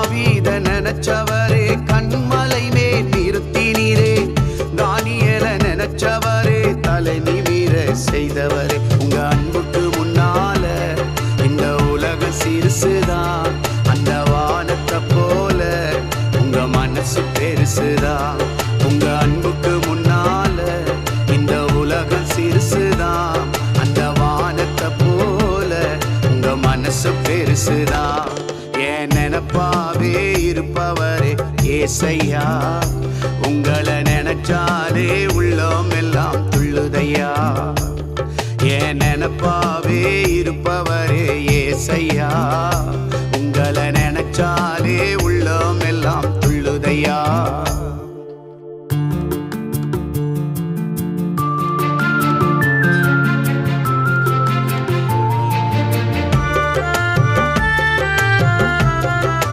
தாவீத நினைச்சவரே கண்மலை மேல் நிறுத்தினீரே. தானியேல நினைச்சவரே தலை நிமிர செய்தவரே. உங்க அன்புக்கு முன்னால இந்த உலகம் சிறுசுதான், அந்த வானத்தை போல உங்க மனசு பெருசுதான். உங்க அன்புக்கு முன்னால இந்த உலகம் சிறுசுதான், அந்த வானத்தை போல உங்க மனசு பெருசுதான். என் நினைப்பாவே இருப்பவரே ஏசையா, உங்களை நினைச்சாலே உள்ளம் எல்லாம் துள்ளுதையா. என் நினைப்பாவே இருப்பவரே ஏசையா, உங்களை நினைச்சாலே